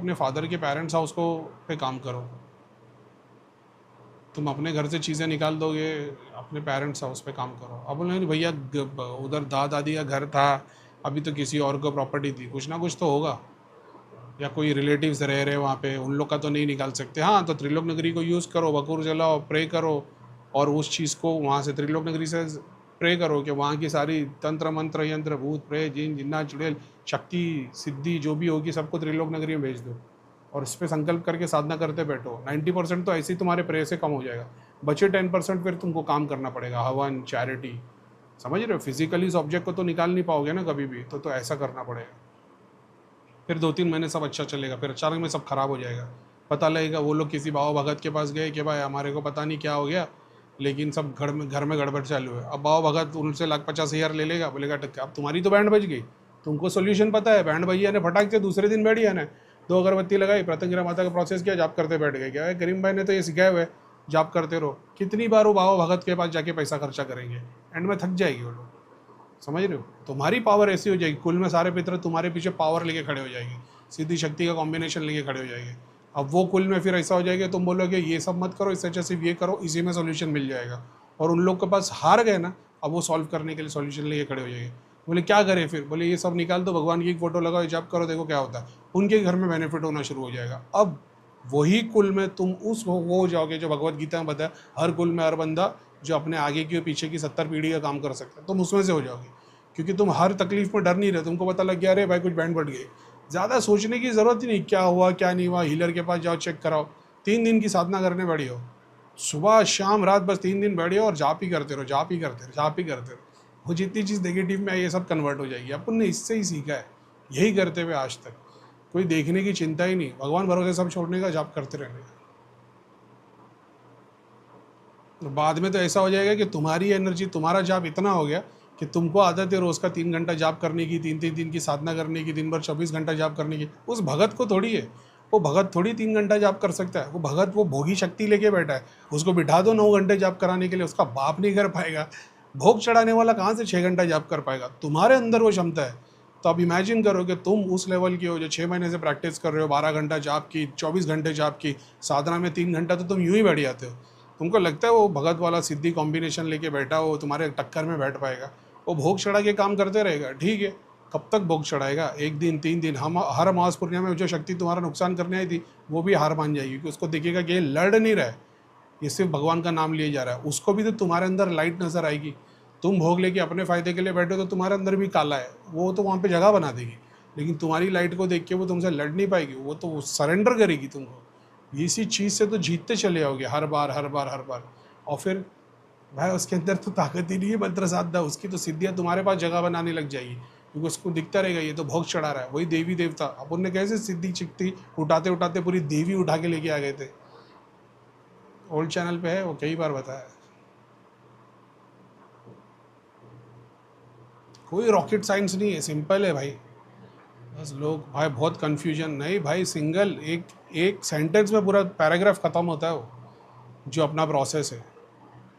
अपने फादर के parents house को पे काम करो। तुम अपने घर से चीज़ें निकाल दोगे, अपने पेरेंट्स हाउस पे काम करो। अब बोले नहीं भैया उधर दादा दादी का घर था, अभी तो किसी और को प्रॉपर्टी थी, कुछ ना कुछ तो होगा, या कोई रिलेटिव्स रह रहे वहाँ पे, उन लोग का तो नहीं निकाल सकते। हाँ, तो त्रिलोक नगरी को यूज़ करो, बकुर जलाओ, प्रे करो, और उस चीज़ को वहाँ से त्रिलोक नगरी से प्रे करो कि वहाँ की सारी तंत्र मंत्र यंत्र भूत प्रेत जिन जिन्ना चुड़ैल शक्ति सिद्धि जो भी होगी सबको त्रिलोक नगरी में भेज दो, और इस पर संकल्प करके साधना करते बैठो। 90% तो ऐसे ही तुम्हारे प्रे से कम हो जाएगा, बचे 10% फिर तुमको काम करना पड़ेगा, हवन चैरिटी। समझ रहे हो? फिजिकली इस ऑब्जेक्ट को तो निकाल नहीं पाओगे ना कभी भी, तो ऐसा करना पड़ेगा। फिर 2-3 महीने सब अच्छा चलेगा, फिर अचानक में सब खराब हो जाएगा। पता लगेगा वो लोग किसी बाबा भगत के पास गए कि भाई हमारे को पता नहीं क्या हो गया, लेकिन सब घर में गड़बड़ चालू है। अब बाबा भगत उनसे 1,50,000 ले लेगा, बोलेगा अब तुम्हारी तो बैंड बज गई, तुमको सोल्यूशन पता है, बैंड भैया ने फटाक से दूसरे दिन बैठ गया ना, 2 अगरबत्ती लगाई, प्रत्यंगिरा माता का प्रोसेस किया, जाप करते बैठ गए। क्या है, करीम भाई ने तो ये सिखाया हुआ है, जाप करते रहो। कितनी बार वो बाबा भगत के पास जाके पैसा खर्चा करेंगे, एंड में थक जाएगी वो लोग। समझ रहे हो? तुम्हारी पावर ऐसी हो जाएगी, कुल में सारे पितर तुम्हारे पीछे पावर लेके खड़े हो जाएंगे, सिद्धि शक्ति का कॉम्बिनेशन लेके खड़े हो जाएंगे। अब वो कुल में फिर ऐसा हो जाएगा, तुम बोलोगे ये सब मत करो, इससे अच्छा सिर्फ ये करो, इसी में सोल्यूशन मिल जाएगा। और उन लोग के पास हार गए ना, अब वो सॉल्व करने के लिए सोल्यूशन लेके खड़े हो जाएंगे। बोले क्या करें फिर? बोले ये सब निकाल दो, भगवान की एक फोटो लगाओ, जाप करो, देखो क्या होता है। उनके घर में बेनिफिट होना शुरू हो जाएगा। अब वही कुल में तुम उस वो हो जाओगे जो भगवत गीता में बताया, हर कुल में हर बंदा जो अपने आगे की और पीछे की 70 पीढ़ी का काम कर सकता है, तुम उसमें से हो जाओगे। क्योंकि तुम हर तकलीफ में डर नहीं रहे, तुमको पता लग गया अरे भाई कुछ बैंड बढ़ गई। ज़्यादा सोचने की ज़रूरत ही नहीं, क्या हुआ क्या नहीं हुआ, हीलर के पास जाओ, चेक कराओ। 3 दिन की साधना करने बैठी हो, सुबह शाम रात, बस 3 दिन बैठे हो और जाप ही करते रहो, जाप ही करते रहो, जाप ही करते रहो। वो जितनी चीज़ नेगेटिव में आई ये सब कन्वर्ट हो जाएगी। अपन ने इससे ही सीखा है, यही करते हुए आज तक। कोई देखने की चिंता ही नहीं, भगवान भरोसे सब छोड़ने का, जाप करते रहने का। तो बाद में तो ऐसा हो जाएगा कि तुम्हारी एनर्जी, तुम्हारा जाप इतना हो गया कि तुमको आदत है रोज़ का 3 घंटा जाप करने की, 3-3 दिन की साधना करने की, दिन भर 24 घंटा जाप करने की। उस भगत को थोड़ी है, वो भगत थोड़ी 3 घंटा जाप कर सकता है। वो भगत वो भोगी शक्ति लेके बैठा है, उसको बिठा दो 9 घंटे जाप कराने के लिए, उसका बाप नहीं कर पाएगा। भोग चढ़ाने वाला कहाँ से 6 घंटा जाप कर पाएगा? तुम्हारे अंदर वो क्षमता है। तो अब इमेजिन करो कि तुम उस लेवल की हो जो 6 महीने से प्रैक्टिस कर रहे हो, 12 घंटा जाप की, 24 घंटे जाप की, साधना में 3 घंटा तो तुम यूं ही बैठ जाते हो। तुमको लगता है वो भगत वाला सिद्धि कॉम्बिनेशन लेके बैठा हो तुम्हारे टक्कर में बैठ पाएगा? वो भोग चढ़ा के काम करते रहेगा, ठीक है। कब तक भोग चढ़ाएगा? 1 दिन 3 दिन। हम हर मास पूर्णिमा में जो शक्ति तुम्हारा नुकसान करने आई थी वो भी हार मान जाएगी, क्योंकि उसको दिखेगा कि ये लड़ नहीं रहा है, ये सिर्फ भगवान का नाम लिए जा रहा है। उसको भी तो तुम्हारे अंदर लाइट नजर आएगी। तुम भोग लेके अपने फायदे के लिए बैठे हो तो तुम्हारे अंदर भी काला है, वो तो वहाँ पे जगह बना देगी। लेकिन तुम्हारी लाइट को देख के वो तुमसे लड़ नहीं पाएगी, वो तो सरेंडर करेगी तुमको। इसी चीज़ से तो जीतते चले आओगे हर बार हर बार हर बार। और फिर भाई उसके अंदर तो ताकत ही नहीं है मंत्र साधना, उसकी तो सिद्धियाँ तुम्हारे पास जगह बनाने लग जाएगी, क्योंकि उसको दिखता रहेगा ये तो भोग चढ़ा रहा है। वही देवी देवता, अपन ने कैसे सिद्धि चिक्ति उठाते उठाते पूरी देवी उठा के लेके आ गए थे। ओल्ड चैनल पे है वो, कई बार बताया। कोई रॉकेट साइंस नहीं है, सिंपल है भाई। बस लोग भाई बहुत कन्फ्यूजन। नहीं भाई, सिंगल एक एक सेंटेंस में पूरा पैराग्राफ ख़त्म होता है वो, जो अपना प्रोसेस है।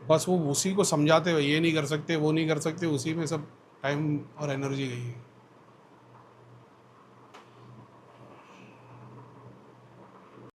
बस वो उसी को समझाते हुए ये नहीं कर सकते वो नहीं कर सकते, उसी में सब टाइम और एनर्जी गई है।